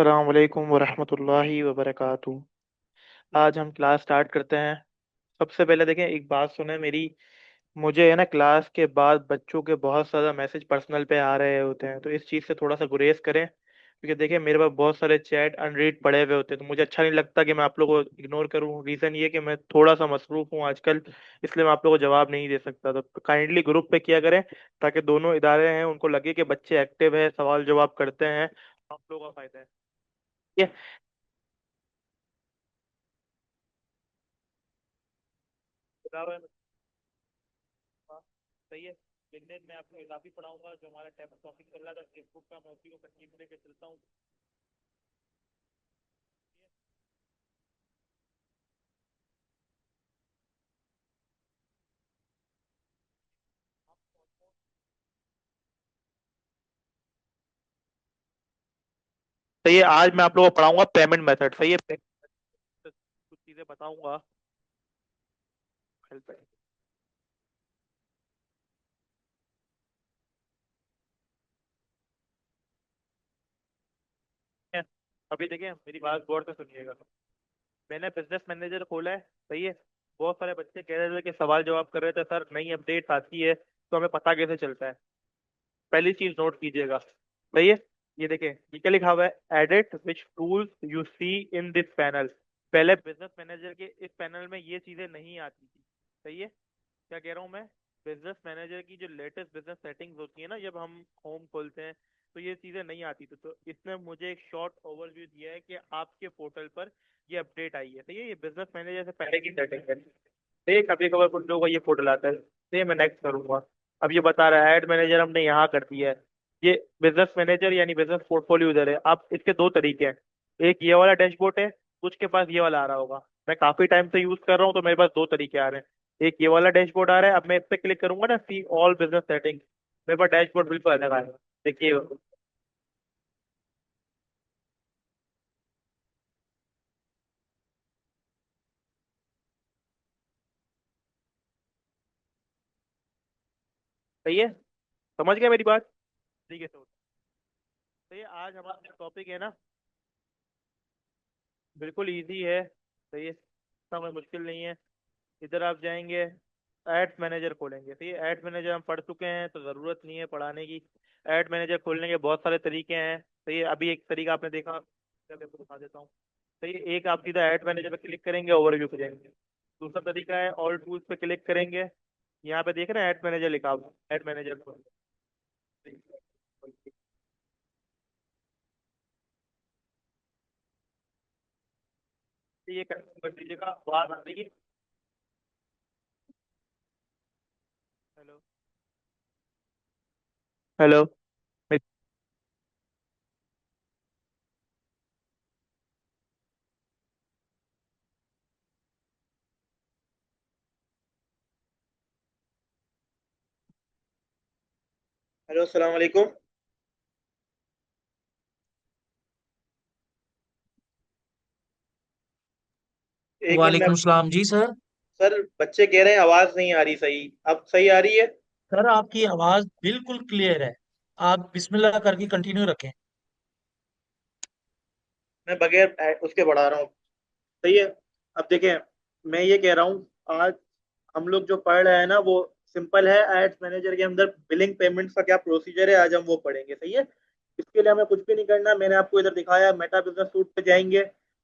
अस्सलाम वालेकुम वरहमतुल्लाहि वबरकातुहू। आज हम क्लास स्टार्ट करते हैं। सबसे पहले देखें, एक बात सुने मेरी। मुझे है ना, क्लास के बाद बच्चों के बहुत सारा मैसेज पर्सनल पे आ रहे होते हैं, तो इस चीज़ से थोड़ा सा गुरेज करें, क्योंकि देखिए मेरे पास बहुत सारे चैट अनरीड पड़े हुए होते हैं, तो मुझे अच्छा नहीं लगता कि मैं आप लोगों को इग्नोर करूं। रीज़न ये कि मैं थोड़ा सा मसरूफ हूँ आजकल, इसलिए मैं आप लोगों को जवाब नहीं दे सकता। तो काइंडली ग्रुप पे किया करें, ताकि दोनों इदारे हैं उनको लगे कि बच्चे एक्टिव है, सवाल जवाब करते हैं। आप लोगों का फायदा है। ठीक है। बराबर है। हाँ, सही है। लेकिन मैं आपको इजाफी पढ़ाऊंगा, जो हमारा टॉपिक चल रहा था फेसबुक का, मैं उसी को कंटिन्यू लेके चलता हूँ। सही है, आज मैं आप लोगों को पढ़ाऊंगा पेमेंट मेथड। सही है, कुछ चीजें बताऊंगा। हेल्प है। अभी देखिए, मेरी बात गौर से सुनिएगा। मैंने बिजनेस मैनेजर खोला है। सही है। बहुत सारे बच्चे कह रहे थे कि सवाल जवाब कर रहे थे, सर नई अपडेट आती है तो हमें पता कैसे चलता है। पहली चीज नोट कीजिएगा। सही है। ये देखें, ये क्या लिखा हुआ है, edit which tools you see in this panel. पहले बिजनेस मैनेजर के इस पैनल में ये चीजें नहीं आती थी। सही है। क्या कह रहा हूँ मैं। बिजनेस मैनेजर की जो लेटेस्ट बिजनेस सेटिंग्स होती है ना, जब हम होम खोलते हैं, तो ये चीजें नहीं आती थी। तो इसने मुझे एक शॉर्ट ओवरव्यू दिया है कि आपके पोर्टल पर ये अपडेट आई है। तो ये बिजनेस मैनेजर से पहले की सेटिंग है। एक कभी कभार कुछ लोगों का ये पोर्टल आता है, तो ये मैं नेक्स्ट करूंगा। अब ये बता रहा है ऐड मैनेजर हमने यहाँ कर दिया है। ये बिजनेस मैनेजर यानी बिजनेस पोर्टफोलियो यूजर है। अब इसके दो तरीके हैं। एक ये वाला डैशबोर्ड है, कुछ के पास ये वाला आ रहा होगा। मैं काफी टाइम से यूज कर रहा हूँ, तो मेरे पास दो तरीके आ रहे हैं। एक ये वाला डैशबोर्ड आ रहा है। अब मैं इस पे क्लिक करूंगा ना, सी ऑल बिजनेस सेटिंग, मेरे पास डैशबोर्ड बिल्कुल अलग आएगा। देखिए। सही है। समझ गया मेरी बात। ठीक है, तो ये आज हमारा टॉपिक है ना, बिल्कुल इजी है। सही है, इतना कोई मुश्किल नहीं है। इधर आप जाएंगे, एड्स मैनेजर खोलेंगे। तो ये एड्स मैनेजर हम पढ़ चुके हैं, तो ज़रूरत नहीं है पढ़ाने की। एड मैनेजर खोलने के बहुत सारे तरीके हैं। तो ये अभी एक तरीका आपने देखा, मैं आपको दिखा देता हूँ। तो ये एक, आप सीधा एड मैनेजर पे क्लिक करेंगे, ओवरव्यू पे जाएंगे। दूसरा तरीका है, ऑल टूल्स पे क्लिक करेंगे। यहाँ पे देख रहे हैं एड मैनेजर लिखा हुआ, एड मैनेजर खोल। ये कर दीजिएगा, आवाज आ रही है। हेलो। हेलो। हेलो, अस्सलाम वालेकुम। एक मिनट में। वालेकुम सलाम जी सर। सर बच्चे कह रहे हैं आवाज नहीं आ रही सही। अब सही आ रही है। सर आपकी आवाज बिल्कुल क्लियर है। आप बिस्मिल्लाह करके कंटिन्यू रखें। मैं बगैर उसके बढ़ा रहा हूँ। सही है। अब देखें, मैं ये कह रहा हूँ, आज हम लोग जो पढ़ रहे हैं ना, वो सिंपल है। एड्स मैनेजर के अंदर बिलिंग पेमेंट्स का क्या प्रोसीजर है, आज हम वो पढ़ेंगे। सही है। इसके लिए हमें कुछ भी नहीं करना। मैंने आपको इधर दिखाया, मेटा बिजनेस सूट पे जाएंगे।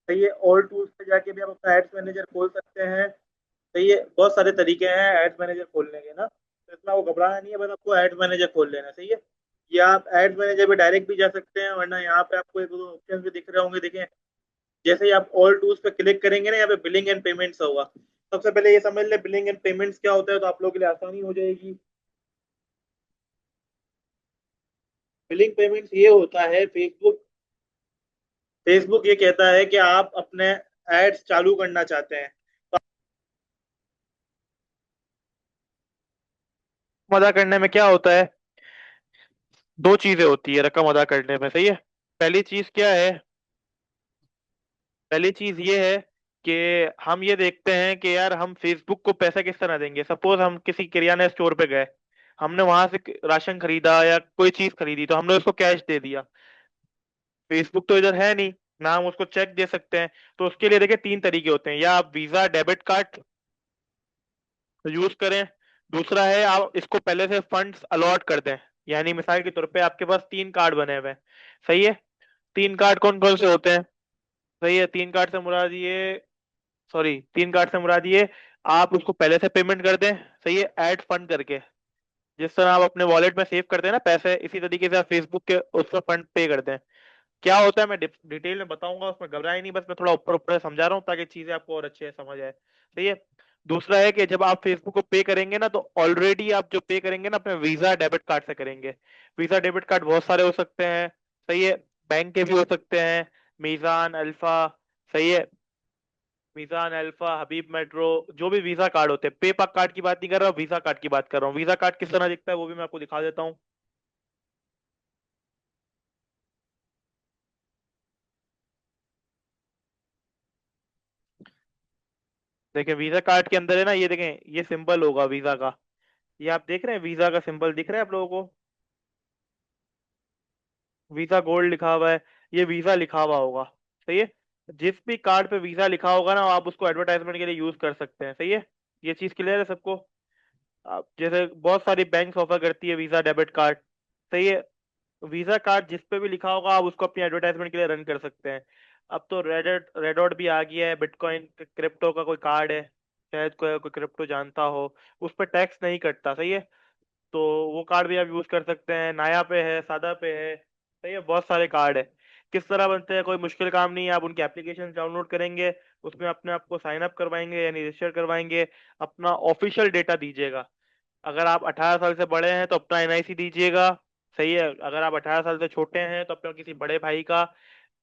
सही है। ऑल टूल्स पे जाके भी आप अपना एड्स मैनेजर खोल सकते हैं। सही है। बहुत सारे तरीके हैं एड्स मैनेजर खोलने के ना, तो इतना वो घबराना नहीं है, बस आपको एड्स मैनेजर खोल लेना। सही है। या आप एड्स मैनेजर पे डायरेक्ट भी जा सकते हैं, वरना यहाँ पे आपको एक दो ऑप्शन भी दिख रहे होंगे, देखें। जैसे ही आप ऑल टूल्स पे क्लिक करेंगे ना, यहाँ पे बिलिंग एंड पेमेंट्स होगा। सबसे पहले ये समझ ले बिलिंग एंड पेमेंट्स क्या होता है, तो आप लोगों के लिए आसानी हो जाएगी। बिलिंग पेमेंट्स ये होता है, फेसबुक फेसबुक ये कहता है कि आप अपने एड्स चालू करना चाहते हैं, तो रकम अदा करने में क्या होता है, दो चीजें होती है रकम अदा करने में। सही है। पहली चीज क्या है, पहली चीज ये है कि हम ये देखते हैं कि यार हम फेसबुक को पैसा किस तरह देंगे। सपोज हम किसी किराना स्टोर पे गए, हमने वहां से राशन खरीदा या कोई चीज खरीदी, तो हमने उसको कैश दे दिया। फेसबुक तो इधर है नहीं, ना हम उसको चेक दे सकते हैं। तो उसके लिए देखिए तीन तरीके होते हैं, या आप वीजा डेबिट कार्ड यूज करें, दूसरा है आप इसको पहले से फंड्स अलॉट कर दें। यानी मिसाल के तौर पे आपके पास तीन कार्ड बने हुए हैं, सही है। तीन कार्ड कौन कौन से होते हैं? सही है, तीन कार्ड से मुराद ये, सॉरी, तीन कार्ड से मुराद ये, आप उसको पहले से पेमेंट कर दें, सही है, ऐड फंड करके। जिस तरह आप अपने वॉलेट में सेव करते हैं ना पैसे, इसी तरीके से आप फेसबुक के उस पर फंड पे कर दें। क्या होता है मैं डिटेल में बताऊंगा, उसमें घबराए नहीं, बस मैं थोड़ा ऊपर ऊपर से समझा रहा हूँ ताकि चीजें आपको और अच्छे से समझ आए, सही है। दूसरा है कि जब आप फेसबुक को पे करेंगे ना, तो ऑलरेडी आप जो पे करेंगे ना अपने वीजा डेबिट कार्ड से करेंगे। वीजा डेबिट कार्ड बहुत सारे हो सकते हैं, सही है, बैंक के भी हो सकते हैं, मीजान, अल्फा, सही है, मीजान, अल्फा, हबीब मेट्रो, जो भी वीजा कार्ड होते हैं। पे कार्ड की बात नहीं कर रहा हूँ, वीजा कार्ड की बात कर रहा हूँ। वीजा कार्ड किस तरह दिखता है वो भी मैं आपको दिखा देता हूँ। देखिए वीजा कार्ड के अंदर है ना, ये देखें, ये सिंबल होगा वीजा का, ये आप देख रहे हैं, वीजा का सिंबल दिख रहा है आप लोगों को? वीजा गोल्ड लिखा हुआ है, ये वीजा लिखा हुआ होगा, सही है। जिस भी कार्ड पे वीजा लिखा होगा ना, आप उसको एडवर्टाइजमेंट के लिए यूज कर सकते हैं, सही है। ये चीज क्लियर है सबको? आप जैसे बहुत सारी बैंक ऑफर करती है वीजा डेबिट कार्ड, सही है। वीजा कार्ड जिस पे भी लिखा होगा आप उसको अपनी एडवर्टाइजमेंट के लिए रन कर सकते हैं। अब तो रेडॉट भी आ गया है, बिटकॉइन क्रिप्टो का कोई कार्ड है, शायद कोई कोई क्रिप्टो जानता हो, उस पर टैक्स नहीं कटता, सही है। तो वो कार्ड भी आप यूज कर सकते हैं। नाया पे है, सादा पे है, सही है, बहुत सारे कार्ड है। किस तरह बनते हैं, कोई मुश्किल काम नहीं है, आप उनके एप्लीकेशन डाउनलोड करेंगे, उसमें अपने आप को साइन अप करवाएंगे यानी रजिस्टर करवाएंगे, अपना ऑफिशियल डेटा दीजिएगा। अगर आप 18 साल से बड़े हैं तो अपना एनआईसी दीजिएगा, सही है। अगर आप 18 साल से छोटे हैं तो अपने किसी बड़े भाई का,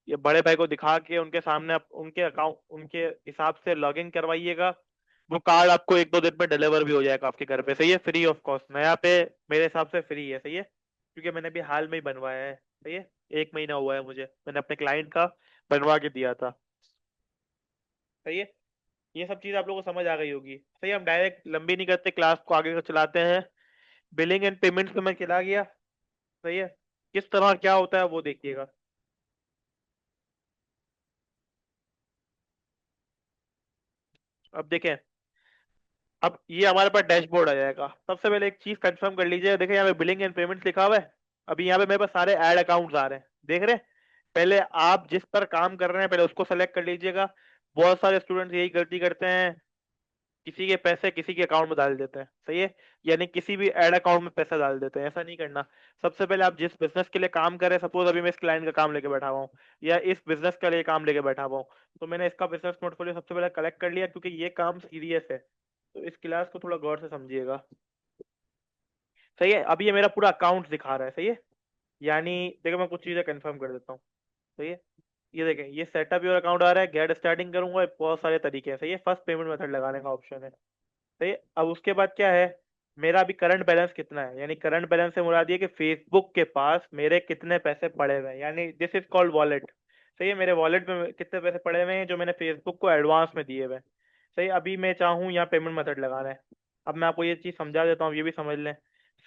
या बड़े भाई को दिखा के उनके सामने उनके अकाउंट, उनके हिसाब से लॉगिन करवाइएगा। वो कार्ड आपको एक दो दिन में डिलीवर भी हो जाएगा आपके घर पे, सही है, फ्री ऑफ कॉस्ट। नया पे मेरे हिसाब से फ्री है, सही है, क्योंकि मैंने भी हाल में ही बनवाया है, सही है। एक महीना हुआ है मुझे, मैंने अपने क्लाइंट का बनवा के दिया था, सही है। ये सब चीज आप लोगों को समझ आ गई होगी, सही है। हम डायरेक्ट लंबी नहीं करते, क्लास को आगे को चलाते हैं। बिलिंग एंड पेमेंट्स पे मैं चला गया, सही है। किस तरह क्या होता है वो देखिएगा। अब देखें, अब ये हमारे पास डैशबोर्ड आ जाएगा। सबसे पहले एक चीज कंफर्म कर लीजिए, देखिए यहाँ पे बिलिंग एंड पेमेंट्स लिखा हुआ है। अभी यहाँ पे मेरे पास सारे ऐड अकाउंट्स आ रहे हैं, देख रहे हैं। पहले आप जिस पर काम कर रहे हैं पहले उसको सेलेक्ट कर लीजिएगा। बहुत सारे स्टूडेंट्स यही गलती करते हैं, किसी के पैसे किसी के अकाउंट में डाल देते हैं, सही है, यानी किसी भी ऐड अकाउंट में पैसा डाल देते हैं। ऐसा नहीं करना। सबसे पहले आप जिस बिजनेस के लिए काम कर रहे हैं, सपोज अभी मैं इस क्लाइंट का काम लेके बैठा हुआ हूँ, या इस बिजनेस के लिए काम लेके बैठा हुआ हूँ, तो मैंने इसका बिजनेस पोर्टफोलियो सबसे पहले कलेक्ट कर लिया, क्योंकि ये काम सीरियस है। तो इस क्लास को थोड़ा गौर से समझिएगा, सही है। अभी ये मेरा पूरा अकाउंट दिखा रहा है, सही है। यानी देखो मैं कुछ चीजें कंफर्म कर देता हूँ, सही है। ये देखें, ये सेटअप योर अकाउंट आ रहा है, गेट स्टार्टिंग करूंगा, बहुत सारे तरीके हैं, सही है। फर्स्ट पेमेंट मेथड लगाने का ऑप्शन है, सही है। अब उसके बाद क्या है, मेरा अभी करंट बैलेंस कितना है, यानी करंट बैलेंस से मुराद ये कि फेसबुक के पास मेरे कितने पैसे पड़े हुए हैं, यानी दिस इज कॉल्ड वॉलेट, सही है। मेरे वॉलेट में कितने पैसे पड़े हुए हैं जो मैंने फेसबुक को एडवांस में दिए हुए हैं, सही। अभी मैं चाहूँ यहाँ पेमेंट मेथड लगाना है। अब मैं आपको ये चीज समझा देता हूँ, ये भी समझ लें।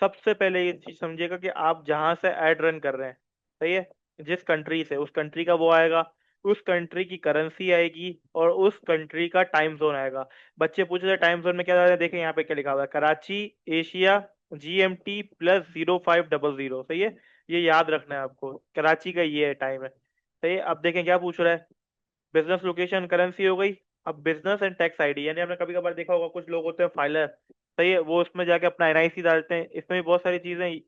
सबसे पहले ये चीज समझिएगा कि आप जहां से एड रन कर रहे हैं, सही है, जिस कंट्री से, उस कंट्री का वो आएगा, उस कंट्री की करेंसी आएगी, और उस कंट्री का टाइम जोन आएगा। बच्चे पूछ रहे टाइम जोन में क्या है, देखें यहाँ पे क्या लिखा हुआ है, कराची, एशिया, GMT +0500, सही है। ये याद रखना है आपको, कराची का ये टाइम है, सही है। अब देखें क्या पूछ रहा है, बिजनेस लोकेशन करेंसी हो गई। अब बिजनेस एंड टैक्स आईडी, यानी आपने कभी कभार देखा होगा कुछ लोग होते हैं फाइलर, सही है, वो उसमें जाके अपना एनआईसी डालते हैं। इसमें भी बहुत सारी चीजें,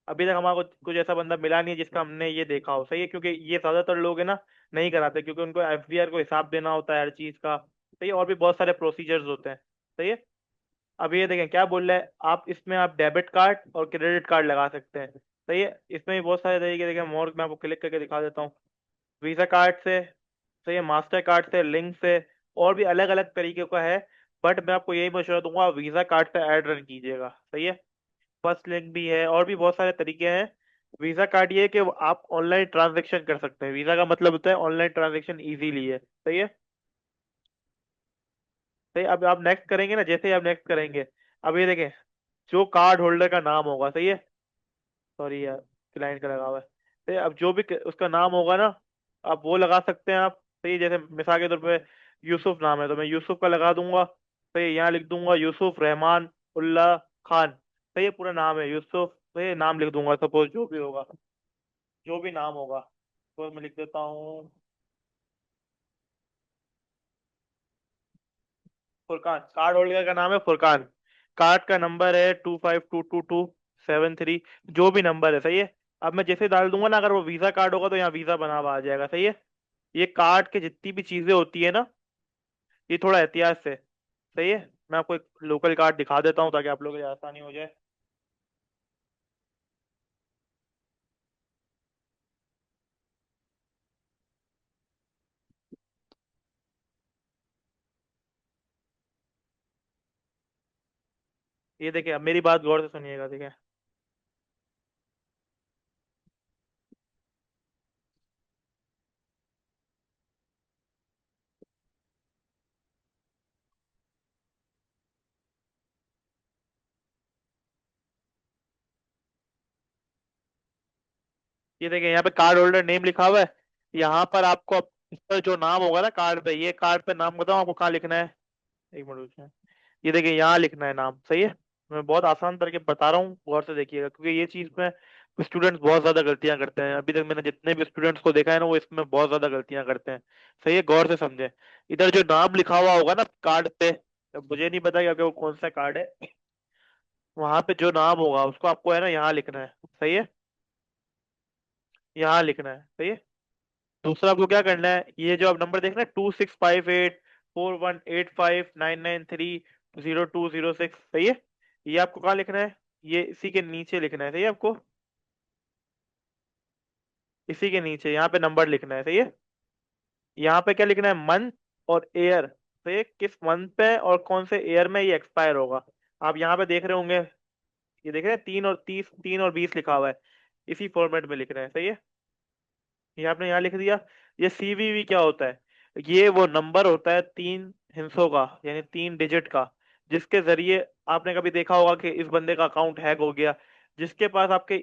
अभी तक हमारे को कुछ ऐसा बंदा मिला नहीं है जिसका हमने ये देखा हो, सही है, क्योंकि ये ज्यादातर लोग है ना नहीं कराते, क्योंकि उनको एफबीआर को हिसाब देना होता है हर चीज का, सही है, और भी बहुत सारे प्रोसीजर्स होते हैं, सही है। अब ये देखें क्या बोल रहा है, आप इसमें आप डेबिट कार्ड और क्रेडिट कार्ड लगा सकते हैं, सही है। इसमें भी बहुत सारे तरीके, देखें मोर, मैं आपको क्लिक करके दिखा देता हूँ। वीजा कार्ड से, सही है, मास्टर कार्ड से, लिंक से, और भी अलग अलग तरीके का है। बट मैं आपको यही मशवरा दूंगा, वीजा कार्ड से ऐड रन कीजिएगा, सही है। फर्स्ट लिंक भी है, और भी बहुत सारे तरीके हैं। वीजा कार्ड ये है कि आप ऑनलाइन ट्रांजेक्शन कर सकते हैं, वीजा का मतलब होता है ऑनलाइन ट्रांजेक्शन इजीली है, सही है। सही, अब आप नेक्स्ट करेंगे ना, जैसे ही आप नेक्स्ट करेंगे, अब ये देखें, जो कार्ड होल्डर का नाम होगा, सही है, सॉरी यार, क्लाइंट का लगा हुआ है, अब जो भी उसका नाम होगा ना, आप वो लगा सकते हैं आप। सही है, जैसे मिसाल के तौर पे यूसुफ नाम है तो मैं यूसुफ का लगा दूंगा। सही है, यहाँ लिख दूंगा यूसुफ रहमान उल्लाह खान। सही है, पूरा नाम है यूसुफ। सही है, नाम लिख दूंगा, सपोज जो भी होगा, जो भी नाम होगा तो मैं लिख देता हूँ फुरकान। कार्ड होल्डर का नाम है फुरकान। कार्ड का नंबर है 252227 3। जो भी नंबर है, सही है। अब मैं जैसे डाल दूंगा ना, अगर वो वीजा कार्ड होगा तो यहाँ वीजा बना हुआ आ जाएगा। सही है। ये कार्ड के जितनी भी चीजें होती है ना, ये थोड़ा एहतियात से। सही है। मैं आपको एक लोकल कार्ड दिखा देता हूँ ताकि आप लोगों के लिए आसानी हो जाए। ये देखिए, अब मेरी बात गौर से सुनिएगा, ठीक है। ये देखिए, यहाँ पे कार्ड होल्डर नेम लिखा हुआ है। यहाँ पर आपको इस पर जो नाम होगा ना कार्ड पे, ये कार्ड पे नाम बताऊँ आपको कहाँ लिखना है? एक मिनट रुकिए। ये देखिए, यहाँ लिखना है नाम। सही है। मैं बहुत आसान तरीके बता रहा हूँ, गौर से देखिएगा, क्योंकि ये चीज में स्टूडेंट्स बहुत ज्यादा गलतियां करते हैं। अभी तक मैंने जितने भी स्टूडेंट्स को देखा है ना, वो इसमें बहुत ज्यादा गलतियां करते हैं। सही है, गौर से समझे। इधर जो नाम लिखा हुआ होगा ना कार्ड पे, अब मुझे नहीं पता कि आपके वो कौन सा कार्ड है, वहां पे जो नाम होगा उसको आपको है ना यहाँ लिखना है। सही है, यहाँ लिखना है। सही है। दूसरा आपको क्या करना है, ये जो आप नंबर देख रहे हैं 2658418599302026, सही है। ये आपको कहाँ लिखना है? ये इसी के नीचे लिखना है। सही है, आपको इसी के नीचे यहाँ पे नंबर लिखना है। सही है। यहाँ पे क्या लिखना है? मंथ और ईयर। सही, किस मंथ पे और कौन से ईयर में ये एक्सपायर होगा। आप यहाँ पे देख रहे होंगे, ये देख रहे हैं 3 और 30, 3 और 20 लिखा हुआ है। इसी फॉर्मेट में लिखना है। सही है। ये आपने यहाँ लिख दिया। ये सीवीवी क्या होता है? ये वो नंबर होता है 3 हिस्सों का, यानी 3 डिजिट का, जिसके जरिए आपने कभी देखा होगा कि इस बंदे का अकाउंट हैक हो गया। जिसके पास आपके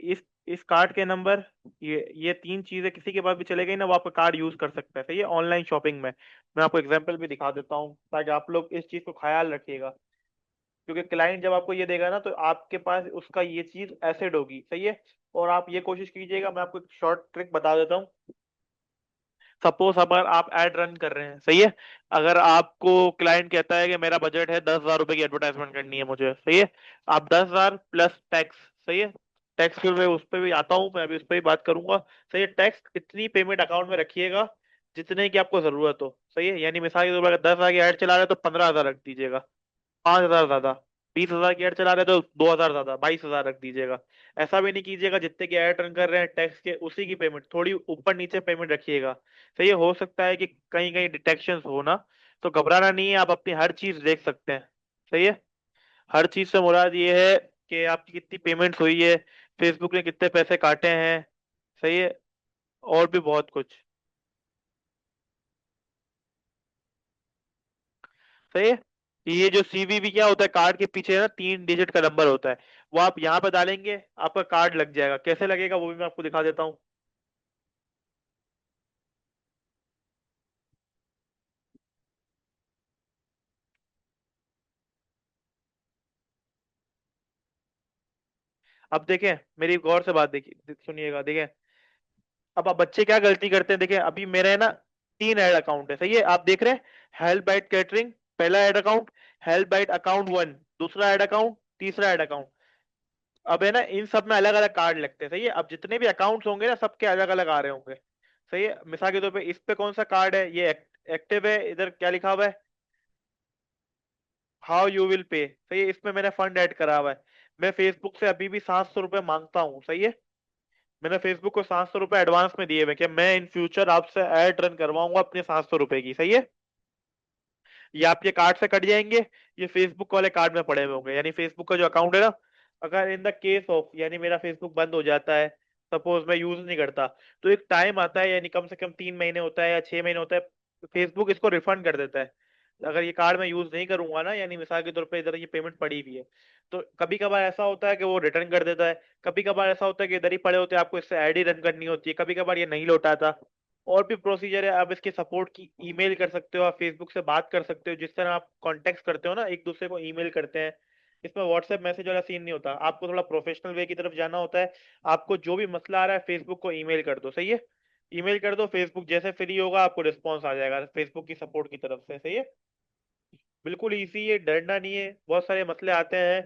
इस कार्ड के नंबर, ये 3 चीजें किसी के पास भी चले गई ना, वो आपका कार्ड यूज कर सकता है। सही है, ऑनलाइन शॉपिंग में। मैं आपको एग्जांपल भी दिखा देता हूँ ताकि आप लोग इस चीज को ख्याल रखिएगा। क्योंकि क्लाइंट जब आपको ये देगा ना, तो आपके पास उसका ये चीज एसेट होगी। सही है। और आप ये कोशिश कीजिएगा, मैं आपको एक शॉर्ट ट्रिक बता देता हूँ। सपोज अगर आप एड रन कर रहे हैं, सही है। अगर आपको क्लाइंट कहता है कि मेरा बजट है 10,000 रुपए की एडवर्टाइजमेंट करनी है मुझे, सही है। आप 10,000 प्लस टैक्स, सही है। टैक्स फिर मैं उस पर भी आता हूँ, मैं अभी उस पर भी बात करूंगा। सही है, टैक्स इतनी पेमेंट अकाउंट में रखिएगा जितने की आपको जरूरत हो। सही है, यानी मिसाल के तौर पर अगर 10,000 की ऐड चला रहे हैं तो 15,000 रख दीजिएगा। 5,000 ज्यादा। 20,000 की ऐड चला रहे हैं तो 2,000 ज्यादा, 22,000 रख दीजिएगा। ऐसा भी नहीं कीजिएगा जितने की ऐड रन कर रहे हैं टैक्स के उसी की पेमेंट, थोड़ी ऊपर नीचे पेमेंट रखिएगा। सही है, हो सकता है कि कहीं कहीं डिटेक्शन हो ना, तो घबराना नहीं है, आप अपनी हर चीज देख सकते हैं। सही है। हर चीज से मुराद ये है कि आपकी कितनी पेमेंट हुई है, फेसबुक ने कितने पैसे काटे हैं। सही है, और भी बहुत कुछ। सही है। ये जो सीवीवी क्या होता है, कार्ड के पीछे ना 3 डिजिट का नंबर होता है। वो आप यहाँ पे डालेंगे, आपका कार्ड लग जाएगा। कैसे लगेगा वो भी मैं आपको दिखा देता हूँ। अब देखें, मेरी गौर से बात देखिए, सुनिएगा, देखें। अब आप बच्चे क्या गलती करते हैं, देखें। अभी मेरे है ना 3 ऐड अकाउंट है। सही है, आप देख रहे हैं। हेल्प बाइट कैटरिंग पहला ad account, help bite account 1 दूसरा ऐड अकाउंट, तीसरा ऐड अकाउंट। अब है ना, इन सब में अलग अलग कार्ड लगते हैं। सही है, अब जितने भी अकाउंट्स होंगे ना, सबके अलग अलग आ रहे होंगे। सही है, मिसाल के तौर पे इस पे कौन सा कार्ड है, ये एक्टिव है। इधर क्या लिखा हुआ है? How you will pay. सही है, इसमें मैंने फंड ऐड करा हुआ है। मैं फेसबुक से अभी भी 700 रुपये मांगता हूँ। सही है, मैंने फेसबुक को 700 रुपये एडवांस में दिए हुए कि मैं इन फ्यूचर आपसे ऐड रन करवाऊंगा अपने 700 रुपये की। सही है, ये आपके कार्ड से कट जाएंगे, ये फेसबुक वाले कार्ड में पड़े हुए होंगे। यानी फेसबुक का जो अकाउंट है ना, अगर इन द केस ऑफ यानी मेरा फेसबुक बंद हो जाता है, सपोज मैं यूज नहीं करता, तो एक टाइम आता है, यानी कम से कम 3 महीने होता है या 6 महीने होता है, फेसबुक इसको रिफंड कर देता है। अगर ये कार्ड मैं यूज नहीं करूंगा ना, यानी मिसाल के तौर पे इधर ये पेमेंट पड़ी हुई है, तो कभी कभार ऐसा होता है कि वो रिटर्न कर देता है, कभी कभार ऐसा होता है कि इधर ही पड़े होते हैं, आपको इससे आईडी रन करनी होती है, कभी कभार ये नहीं लौटाता। और भी प्रोसीजर है, आप इसके सपोर्ट की ईमेल कर सकते हो, आप फेसबुक से बात कर सकते हो, जिस तरह आप कॉन्टेक्ट करते हो ना एक दूसरे को ईमेल करते हैं। इसमें व्हाट्सएप मैसेज वाला सीन नहीं होता, आपको थोड़ा प्रोफेशनल वे की तरफ जाना होता है। आपको जो भी मसला आ रहा है फेसबुक को ईमेल कर दो, सही है। ईमेल कर दो, फेसबुक जैसे फ्री होगा आपको रिस्पॉन्स आ जाएगा फेसबुक की सपोर्ट की तरफ से, सही है। बिल्कुल इजी है, डरना नहीं है। बहुत सारे मसले आते हैं,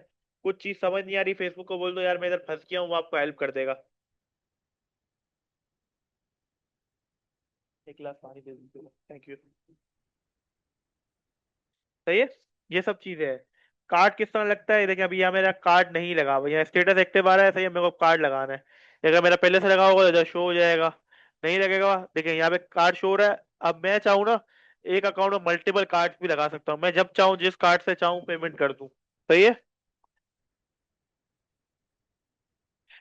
कुछ चीज समझ नहीं आ रही, फेसबुक को बोल दो यार मैं इधर फंस गया हूँ, वो आपको हेल्प कर देगा। एक गिलास पानी दे दीजिए, थैंक यू। सही है। ये सब चीजें है। कार्ड किस तरह लगता है, देखिए अभी यहाँ मेरा कार्ड नहीं लगा हुआ, यहाँ स्टेटस एक्टिव आ रहा है, सही है, मेरे को कार्ड लगाना है। अगर मेरा पहले से लगा होगा तो इधर शो हो जाएगा। नहीं लगेगा, देखिए यहाँ पे कार्ड शो हो रहा है। अब मैं चाहूँ ना, एक अकाउंट में मल्टीपल कार्ड भी लगा सकता हूँ, मैं जब चाहूँ जिस कार्ड से चाहूँ पेमेंट कर दूँ। सही है।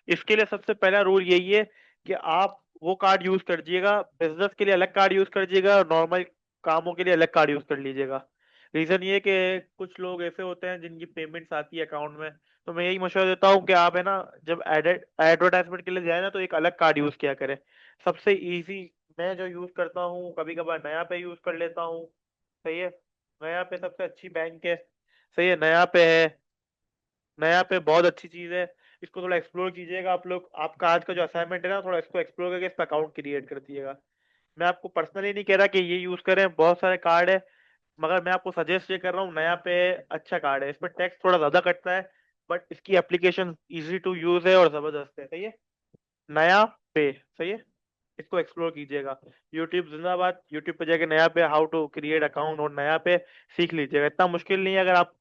इसके लिए सबसे पहला रूल यही है कि आप वो कार्ड यूज कर लीजिएगा, बिजनेस के लिए अलग कार्ड यूज कर लीजिएगा और नॉर्मल कामों के लिए अलग कार्ड यूज कर लीजिएगा। रीजन ये है कि कुछ लोग ऐसे होते हैं जिनकी पेमेंट्स आती है अकाउंट में, तो मैं यही मशवरा देता हूँ कि आप है ना, जब एडवर्टाइजमेंट के लिए जाए ना तो एक अलग कार्ड यूज किया करें। सबसे इजी मैं जो यूज करता हूँ, कभी कभार नया पे यूज कर लेता हूँ। सही है। नया पे सबसे अच्छी बैंक है। सही है, नया पे है। नया पे बहुत अच्छी चीज है। इसको थोड़ा एक्सप्लोर कीजिएगा आप लोग, आपका आज का जो असाइनमेंट है ना, थोड़ा इसको एक्सप्लोर करके इस पर अकाउंट क्रिएट कर दिएगा। मैं आपको पर्सनली नहीं कह रहा कि ये यूज करें, बहुत सारे कार्ड है, मगर मैं आपको सजेस्ट ये कर रहा हूँ, नया पे अच्छा कार्ड है, इस पर टैक्स थोड़ा ज्यादा कटता है, बट इसकी एप्लीकेशन इजी टू यूज है और जबरदस्त है, सही है। नया पे, सही है। इसको एक्सप्लोर कीजिएगा। यूट्यूब जिंदाबाद, यूट्यूब पे जाके नया पे हाउ टू क्रिएट अकाउंट और नया पे सीख लीजिएगा, इतना मुश्किल नहीं है, अगर आप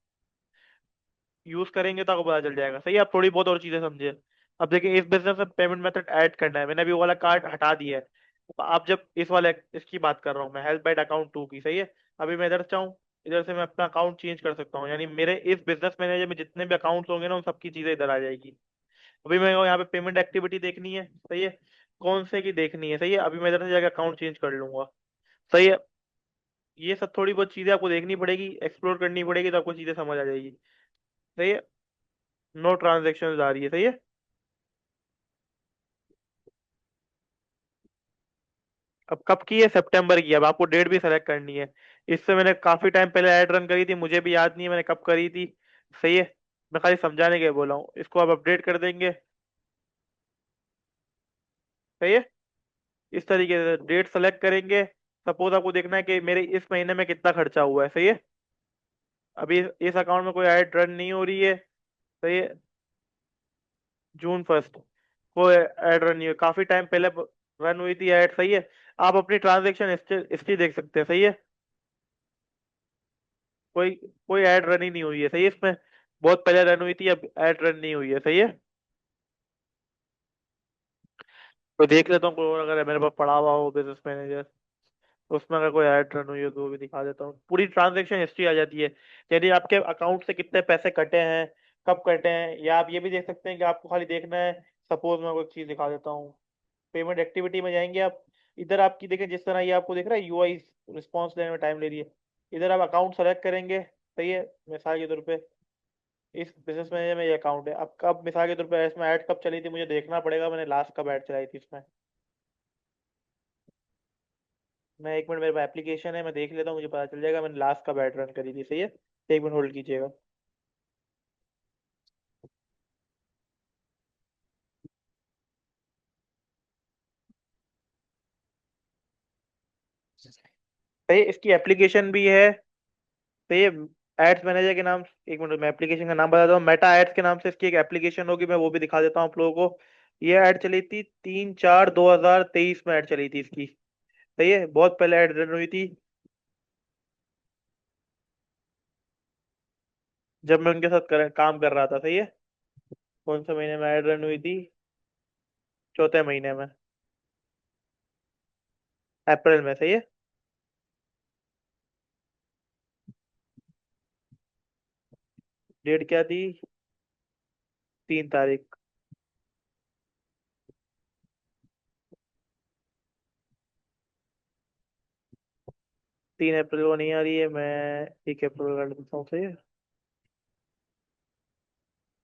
यूज करेंगे तो आपको पता चल जाएगा, सही है। आप थोड़ी बहुत और चीजें समझिए। अब देखिए इस बिजनेस में पेमेंट मेथड ऐड करना है, मैंने अभी वो वाला कार्ड हटा दिया है। तो आप जब इस वाले इसकी बात कर रहा हूँ मैं, हेल्प बाइट अकाउंट 2 की, सही है। अभी मैं इधर चाहूँ, इधर से मैं अपना अकाउंट चेंज कर सकता हूँ, यानी मेरे इस बिजनेस मैनेजर में जितने भी अकाउंट्स होंगे ना, उन सबकी चीजें इधर आ जाएगी। अभी मैं यहाँ पे पेमेंट एक्टिविटी देखनी है, सही है। कौन से की देखनी है, सही है, अभी मैं इधर से जाकर अकाउंट चेंज कर लूंगा। सही है। ये सब थोड़ी बहुत चीजें आपको देखनी पड़ेगी, एक्सप्लोर करनी पड़ेगी, तो आपको चीजें समझ आ जाएगी। सही है। नो ट्रांजेक्शन आ रही है, सही है। अब कब की है, सितंबर की, अब आपको डेट भी सेलेक्ट करनी है। इससे मैंने काफी टाइम पहले ऐड रन करी थी, मुझे भी याद नहीं है मैंने कब करी थी। सही है। मैं खाली समझाने के लिए बोला हूँ, इसको आप अपडेट कर देंगे। सही है। इस तरीके से डेट सेलेक्ट करेंगे। सपोज आपको देखना है कि मेरे इस महीने में कितना खर्चा हुआ है, सही है। अभी इस अकाउंट में कोई ऐड रन नहीं हो रही है। सही है। जून 1 कोई ऐड रन नहीं हुई, काफी टाइम पहले रन हुई थी ऐड, सही है। आप अपनी ट्रांजेक्शन हिस्ट्री देख सकते हैं, सही है। कोई कोई ऐड रन ही नहीं हुई है, सही है इसमें। बहुत पहले रन हुई थी, अब ऐड रन नहीं हुई है, सही है। तो देख लेता हूँ, कोई और अगर मेरे पास पड़ा हुआ हो बिजनेस मैनेजर, तो उसमें अगर कोई ऐड रन हुई हो तो वो भी दिखा देता हूँ, पूरी ट्रांजेक्शन हिस्ट्री आ जाती है। यानी आपके अकाउंट से कितने पैसे कटे हैं, कब कटे हैं, या आप ये भी देख सकते हैं कि आपको खाली देखना है। सपोज मैं कोई चीज दिखा देता हूँ, पेमेंट एक्टिविटी में जाएंगे आप। इधर आपकी देखें, जिस तरह ये आपको दिख रहा है यूआई रिस्पॉन्स लेने में टाइम ले रही है। इधर आप अकाउंट सेलेक्ट करेंगे, सही है। मिसाल के तौर पे इस बिजनेस मैनेजर में ये अकाउंट है, अब कब मिसाल के तौर पे इसमें ऐड कब चली थी मुझे देखना पड़ेगा, मैंने लास्ट कब ऐड चलाई थी इसमें। मैं एक मिनट, मेरे पास एप्लीकेशन है, मैं देख लेता हूँ, मुझे पता चल जाएगा मैंने लास्ट कब ऐड रन करी थी, सही है। एक मिनट होल्ड कीजिएगा। सही, इसकी एप्लीकेशन भी है। सही है। एड्स मैनेजर के नाम, एक मिनट मैं एप्लीकेशन का नाम बताता हूँ, मेटा एड्स के नाम से इसकी एक एप्लीकेशन होगी, मैं वो भी दिखा देता हूँ आप लोगों को। ये ऐड चली थी 3/4/2023 में ऐड चली थी इसकी। सही है, बहुत पहले ऐड रन हुई थी, जब मैं उनके साथ काम कर रहा था, सही है। कौन से महीने में ऐड रन हुई थी, चौथे महीने में, अप्रैल में, सही है। डेट क्या थी, 3 तारीख। 3 अप्रैल को नहीं आ रही है, मैं 1 अप्रैल को कर देता हूँ, सही है।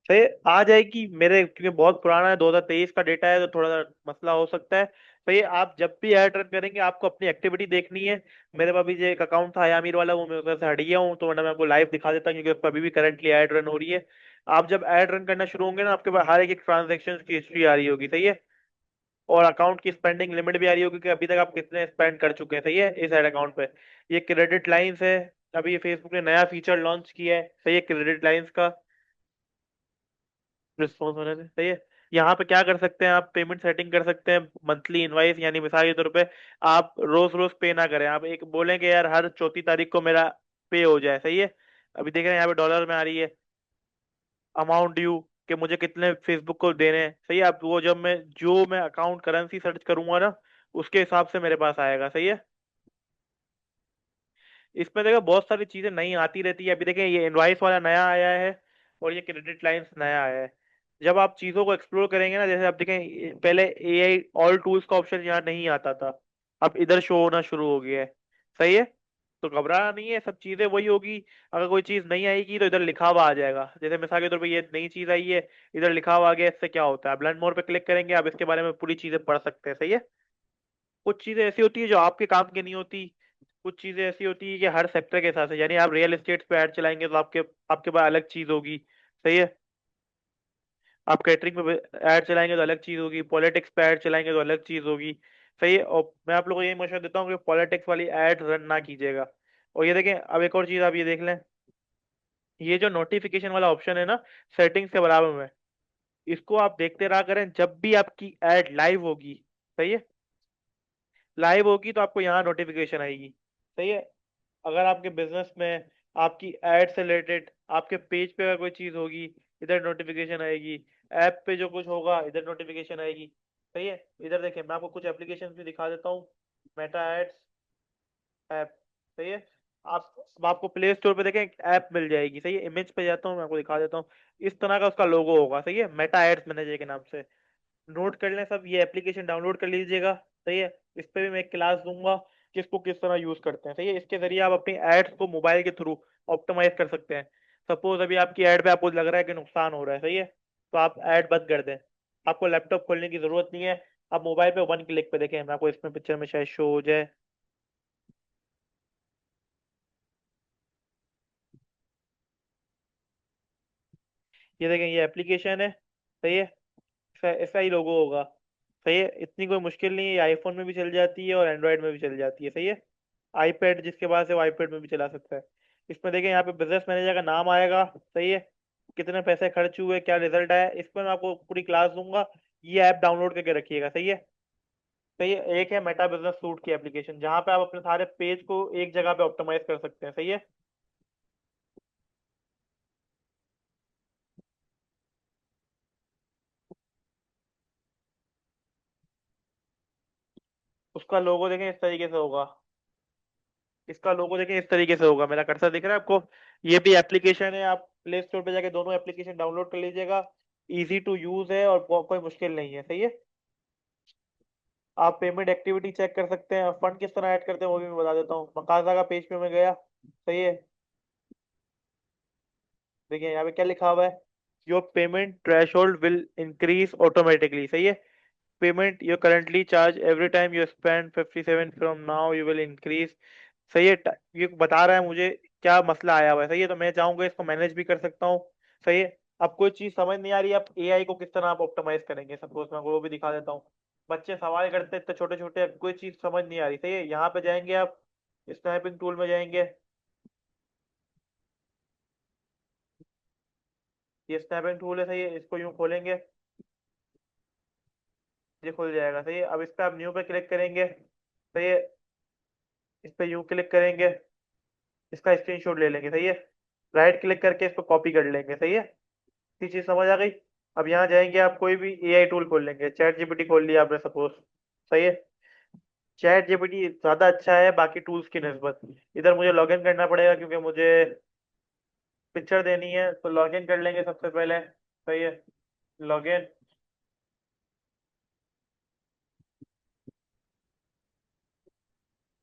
सही है, आ जाएगी मेरे, क्योंकि बहुत पुराना है, 2023 का डेटा है, तो थोड़ा सा मसला हो सकता है। सही है, आप जब भी ऐड रन करेंगे आपको अपनी एक्टिविटी देखनी है। मेरे पास भी जो एक अकाउंट था यामीर वाला, वो मैं उधर से हट गया हूँ, तो वरना मैं आपको लाइव दिखा देता, क्योंकि उस पर अभी भी करंटली ऐड रन हो रही है। आप जब ऐड रन करना शुरू होंगे ना, आपके पास हर एक ट्रांजेक्शन की हिस्ट्री आ रही होगी, सही है। और अकाउंट की स्पेंडिंग लिमिट भी आ रही होगी कि अभी तक आप कितने स्पेंड कर चुके हैं, सही है, इस ऐड अकाउंट पे। ये क्रेडिट लाइंस है। अभी ये फेसबुक ने नया फीचर लॉन्च किया है, सही है, क्रेडिट लाइंस का रिस्पॉन्स होने से, सही है। यहाँ पे क्या कर सकते हैं, आप पेमेंट सेटिंग कर सकते हैं, मंथली इनवाइस, यानी मिसाल के तौर पे आप रोज रोज पे ना करें, आप एक बोलेंगे यार हर चौथी तारीख को मेरा पे हो जाए, सही है। अभी देख रहे हैं यहाँ पे डॉलर में आ रही है अमाउंट ड्यू, कि मुझे कितने फेसबुक को देने हैं, सही है। आप वो जब मैं जो मैं अकाउंट करेंसी सर्च करूंगा ना, उसके हिसाब से मेरे पास आएगा, सही है। इसमें देखो बहुत सारी चीजें नई आती रहती है, अभी देखें ये इनवॉइस वाला नया आया है, और ये क्रेडिट लाइंस नया आया है। जब आप चीजों को एक्सप्लोर करेंगे ना, जैसे आप देखें पहले एआई ऑल टूल्स का ऑप्शन यहाँ नहीं आता था, अब इधर शो होना शुरू हो गया है, सही है। तो घबराना नहीं है, सब चीजें वही होगी। अगर कोई चीज नहीं आएगी तो इधर लिखा हुआ आ जाएगा, जैसे मिसाल के तौर पे ये नई चीज आई है, इधर लिखा हुआ आ गया, इससे क्या होता है, आप लर्न मोर पे क्लिक करेंगे, आप इसके बारे में पूरी चीजें पढ़ सकते हैं, सही है। कुछ चीजें ऐसी होती है जो आपके काम की नहीं होती, कुछ चीजें ऐसी होती है कि हर सेक्टर के हिसाब से, यानी आप रियल एस्टेट पे ऐड चलाएंगे तो आपके आपके पास अलग चीज होगी, सही है। आप कैटरिंग पे ऐड चलाएंगे तो अलग चीज होगी, पॉलिटिक्स पे ऐड चलाएंगे तो अलग चीज होगी, सही है। और मैं आप लोगों को यही मशवरा देता हूँ कि पॉलिटिक्स वाली ऐड रन ना कीजिएगा। और ये देखें, अब एक और चीज आप ये देख लें, ये जो नोटिफिकेशन वाला ऑप्शन है ना, सेटिंग्स के बराबर में, इसको आप देखते रहा करें, जब भी आपकी ऐड लाइव होगी, सही है, लाइव होगी तो आपको यहाँ नोटिफिकेशन आएगी, सही है। अगर आपके बिजनेस में आपकी एड से रिलेटेड आपके पेज पे अगर कोई चीज होगी, इधर नोटिफिकेशन आएगी। ऐप पे जो कुछ होगा इधर नोटिफिकेशन आएगी, सही है। इधर देखें, मैं आपको कुछ एप्लीकेशन भी दिखा देता हूँ। मेटा एड्स ऐप, सही है। आप अब आपको प्ले स्टोर पे देखें ऐप मिल जाएगी, सही है। इमेज पे जाता हूँ, मैं आपको दिखा देता हूँ। इस तरह का उसका लोगो होगा, सही है, मेटा एड्स मैनेजर के नाम से। नोट कर लें सब, ये एप्लीकेशन डाउनलोड कर लीजिएगा, सही है। इस पे भी मैं एक क्लास दूंगा कि इसको किस तरह यूज करते हैं, सही है। इसके जरिए आप अपनी एड्स को मोबाइल के थ्रू ऑप्टिमाइज कर सकते हैं। सपोज अभी आपकी एड पे आपको लग रहा है कि नुकसान हो रहा है, सही है, तो आप ऐड बंद कर दें। आपको लैपटॉप खोलने की जरूरत नहीं है, आप मोबाइल पे 1 क्लिक पे देखें, मैं आपको इसमें पिक्चर में शायद शो हो जाए। ये देखें, ये एप्लीकेशन है, सही है। ऐसा ही लोगो होगा, सही है। इतनी कोई मुश्किल नहीं है, ये आईफोन में भी चल जाती है और एंड्रॉयड में भी चल जाती है, सही है। आईपैड जिसके पास है वो आईपैड में भी चला सकता है। इसमें देखें, यहाँ पे बिजनेस मैनेजर का नाम आएगा, सही है। कितने पैसे खर्च हुए, क्या रिजल्ट आया, इस पर मैं आपको पूरी क्लास दूंगा। ये ऐप डाउनलोड करके रखिएगा, सही है। सही है, एक है मेटा बिजनेस सूट की एप्लीकेशन, जहाँ पे आप अपने सारे पेज को एक जगह पे ऑप्टिमाइज कर सकते हैं, सही है। उसका लोगो देखें इस तरीके से होगा, इसका लोगो देखें इस तरीके से होगा, मेरा कर्सर दिख रहा है आपको। ये भी एप्लीकेशन है, आप प्ले स्टोर पे जाके दोनों एप्लीकेशन डाउनलोड कर लीजिएगा। इजी टू यूज है और कोई मुश्किल नहीं है, सही है। आप पेमेंट एक्टिविटी चेक कर सकते हैं, फंड किस तरह ऐड करते हैं वो भी मैं बता देता हूँ। मकाजा का पेज पे मैं गया, सही है। देखिए यहाँ पे क्या लिखा हुआ है, your payment threshold will increase automatically, सही है। Payment you currently charge every time you spend 57 from now you will increase, सही है। ये बता रहा है मुझे क्या मसला आया हुआ है, सही है। तो मैं चाहूंगा इसको मैनेज भी कर सकता हूँ, सही है। अब कोई चीज समझ नहीं आ रही, आप एआई को किस तरह आप ऑप्टिमाइज करेंगे, सपोज मैं वो भी दिखा देता हूँ। बच्चे सवाल करते हैं इतने छोटे छोटे, कोई चीज समझ नहीं आ रही, सही है। यहाँ पे जाएंगे आप, स्नैपिंग टूल में जाएंगे, ये स्नैपिंग टूल है, सही है। इसको यूं खोलेंगे, ये खुल जाएगा, सही है। अब इस पे आप न्यू पे क्लिक करेंगे, सही है। इस पे यूं क्लिक करेंगे, इसका स्क्रीनशॉट ले लेंगे, सही है। राइट क्लिक करके इस पे कॉपी कर लेंगे, सही है। ये चीज समझ आ गई। अब यहाँ जाएंगे, आप कोई भी एआई टूल खोल लेंगे, चैट जीपीटी खोल लिया आपने सपोज, सही है। चैट जीपीटी ज्यादा अच्छा है बाकी टूल्स की निस्बत। इधर मुझे लॉगिन करना पड़ेगा क्योंकि मुझे पिक्चर देनी है, तो लॉगिन कर लेंगे सबसे पहले, सही है। लॉगिन,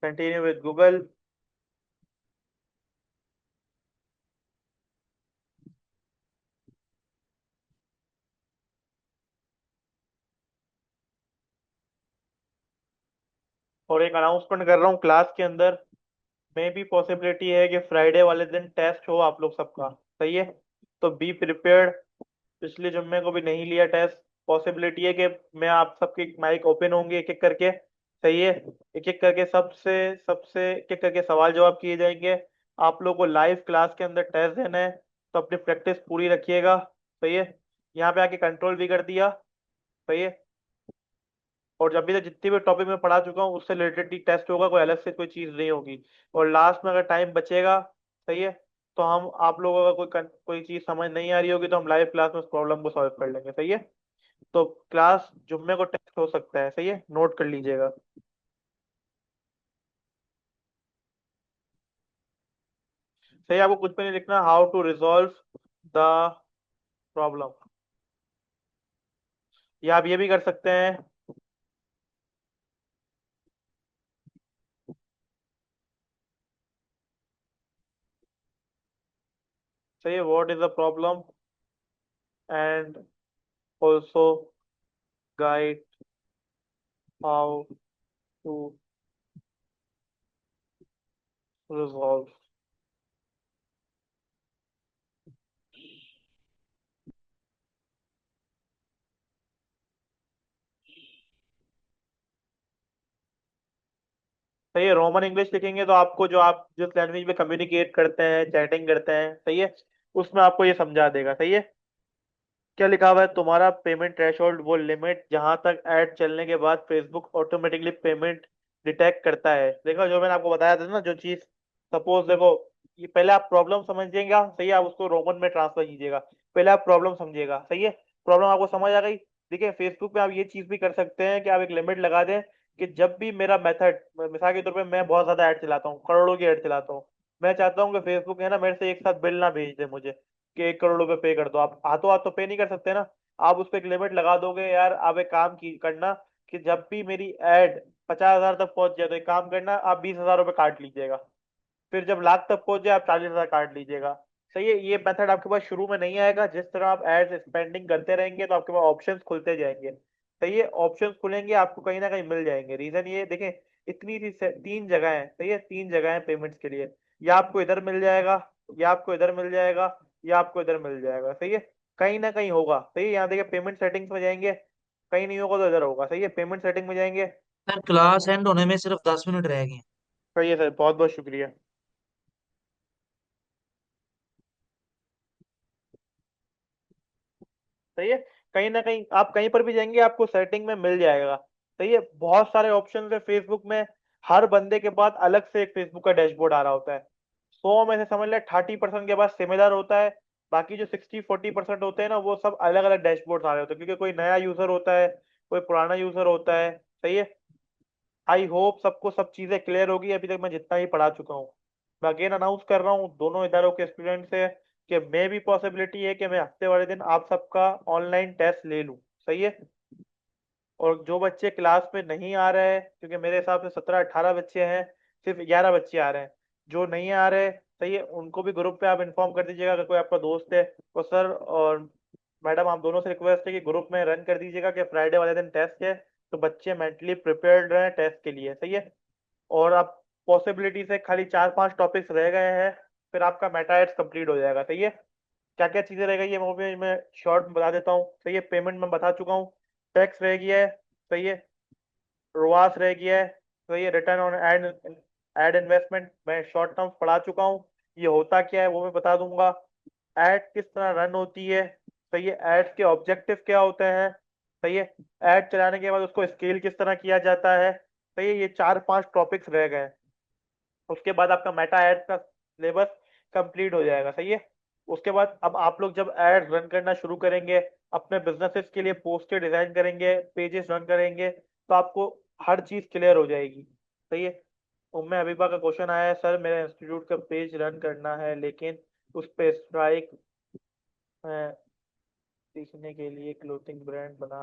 कंटिन्यू विद गूगल, और एक अनाउंसमेंट कर रहा हूँ क्लास के अंदर, मे भी पॉसिबिलिटी है कि फ्राइडे वाले दिन टेस्ट हो आप लोग सबका। सही है, तो बी प्रिपेयर्ड। पिछले जुम्मे को भी नहीं लिया टेस्ट, पॉसिबिलिटी है कि मैं आप सबके माइक ओपन होंगे एक एक करके। सही है, एक एक करके सबसे सबसे एक एक करके सवाल जवाब किए जाएंगे। आप लोग को लाइव क्लास के अंदर टेस्ट देना है, तो अपनी प्रैक्टिस पूरी रखिएगा। सही है, यहाँ पे आके कंट्रोल भी कर दिया। सही है, और जब भी तक जितनी भी टॉपिक मैं पढ़ा चुका हूँ उससे रिलेटेड ही टेस्ट होगा, कोई अलग से कोई चीज़ नहीं होगी। और लास्ट में अगर टाइम बचेगा, सही है, तो हम आप लोगों का कोई चीज़ समझ नहीं आ रही होगी तो हम लाइव क्लास में उस प्रॉब्लम को सॉल्व कर लेंगे। सही है, तो क्लास जुम्मे को टेस्ट हो सकता है। सही है, नोट कर लीजिएगा। सही है, आपको कुछ भी नहीं लिखना, how to resolve the problem, या आप ये भी कर सकते हैं। सही है, what is the problem and also guide how to resolve. सही है, रोमन इंग्लिश लिखेंगे तो आपको जो आप जिस लैंग्वेज में कम्युनिकेट करते हैं, चैटिंग करते हैं, सही है, उसमें आपको ये समझा देगा। सही है, क्या लिखा हुआ है, तुम्हारा पेमेंट थ्रेशोल्ड वो लिमिट जहां तक ऐड चलने के बाद फेसबुक ऑटोमेटिकली पेमेंट डिटेक्ट करता है। देखो जो मैंने आपको बताया था ना, जो चीज, सपोज देखो, ये पहले आप प्रॉब्लम समझिएगा। सही है, आप उसको रोमन में ट्रांसफर कीजिएगा। पहले आप प्रॉब्लम समझिएगा। सही है, प्रॉब्लम आपको समझ आ गई। देखिए फेसबुक पे आप ये चीज भी कर सकते हैं कि आप एक लिमिट लगा दें कि जब भी मेरा मेथड, मिसाल के तौर पे मैं बहुत ज्यादा ऐड चलाता हूँ, करोड़ों की ऐड चलाता हूँ, मैं चाहता हूँ कि फेसबुक है ना मेरे से एक साथ बिल ना भेज दे मुझे कि 1 करोड़ रुपए पे कर दो। आप हाथों हाथ तो पे नहीं कर सकते ना, आप उस पर एक लिमिट लगा दोगे। यार आप एक काम की करना कि जब भी मेरी ऐड 50,000 तक पहुंच जाए तो एक काम करना, आप 20,000 रुपये काट लीजिएगा। फिर जब लाख तक पहुंच जाए आप 40,000 काट लीजिएगा। सही है, ये मेथड आपके पास शुरू में नहीं आएगा। जिस तरह आप एड स्पेंडिंग करते रहेंगे तो आपके पास ऑप्शंस खुलते जाएंगे। सही है, ऑप्शंस खुलेंगे आपको कहीं ना कहीं मिल जाएंगे। रीजन ये देखें, इतनी सी तीन जगह है। सही है, तीन जगह है पेमेंट्स के लिए, या आपको इधर मिल जाएगा, या आपको इधर मिल जाएगा, या आपको इधर मिल जाएगा। सही है, कहीं ना कहीं होगा। सही है, यहाँ देखिए पेमेंट सेटिंग्स में जाएंगे, कहीं नहीं होगा तो इधर होगा। सही है, पेमेंट सेटिंग में जाएंगे। सर क्लास एंड होने में सिर्फ 10 मिनट रह गए हैं। सही है सर, बहुत बहुत शुक्रिया। सही है, कहीं ना कहीं आप कहीं पर भी जाएंगे आपको सेटिंग में मिल जाएगा। सही है, बहुत सारे ऑप्शन है फेसबुक में। हर बंदे के पास अलग से एक फेसबुक का डैशबोर्ड आ रहा होता है। 100 में से समझ ले 30% के पास सिमिलर होता है। बाकी जो 60-40% होते हैं ना, वो सब अलग अलग डैशबोर्ड आ रहे होते हैं, क्योंकि कोई नया यूजर होता है, कोई पुराना यूजर होता है। सही है, आई होप सबको सब चीजें क्लियर होगी अभी तक मैं जितना ही पढ़ा चुका हूँ। मैं अगेन अनाउंस कर रहा हूँ दोनों इदारों के स्टूडेंट से कि मे भी पॉसिबिलिटी है कि मैं हफ्ते वाले दिन आप सबका ऑनलाइन टेस्ट ले लूँ। सही है, और जो बच्चे क्लास में नहीं आ रहे हैं, क्योंकि मेरे हिसाब से 17-18 बच्चे हैं, सिर्फ 11 बच्चे आ रहे हैं जो नहीं आ रहे। सही है, उनको भी ग्रुप पे आप इन्फॉर्म कर दीजिएगा। अगर कोई आपका दोस्त है तो सर और मैडम आप दोनों से रिक्वेस्ट है कि ग्रुप में रन कर दीजिएगा कि फ्राइडे वाले दिन टेस्ट है, तो बच्चे मेंटली प्रिपेयर्ड रहें टेस्ट के लिए। सही है, और आप पॉसिबिलिटी से खाली 4-5 टॉपिक्स रह गए हैं, फिर आपका मेटा एड्स कंप्लीट हो जाएगा। सही है, क्या क्या चीजें रह गई है वो भी मैं शॉर्ट में बता देता हूँ। सही है, पेमेंट में बता चुका हूँ, टैक्स रह गया है। सही है, रोआस रह गया है। सही है, return on ad ad investment मैं शॉर्ट टर्म पढ़ा चुका हूँ, ये होता क्या है वो मैं बता दूंगा। एड किस तरह रन होती है, सही है, एड्स के ऑब्जेक्टिव क्या होते हैं, सही है, एड चलाने के बाद उसको स्केल किस तरह किया जाता है। सही है, ये 4-5 टॉपिक्स रह गए हैं। उसके बाद आपका मेटा एड्स का सिलेबस कंप्लीट हो जाएगा। सही है, उसके बाद अब आप लोग जब एड रन करना शुरू करेंगे, अपने बिजनेसेस के लिए पोस्टर डिजाइन करेंगे, पेजेस रन करेंगे, तो आपको हर चीज क्लियर हो जाएगी। सही है, उम्मे हबीबा का क्वेश्चन आया है, सर मेरे इंस्टीट्यूट का पेज रन करना है लेकिन उस पे स्ट्राइक सीखने के लिए क्लोथिंग ब्रांड बना।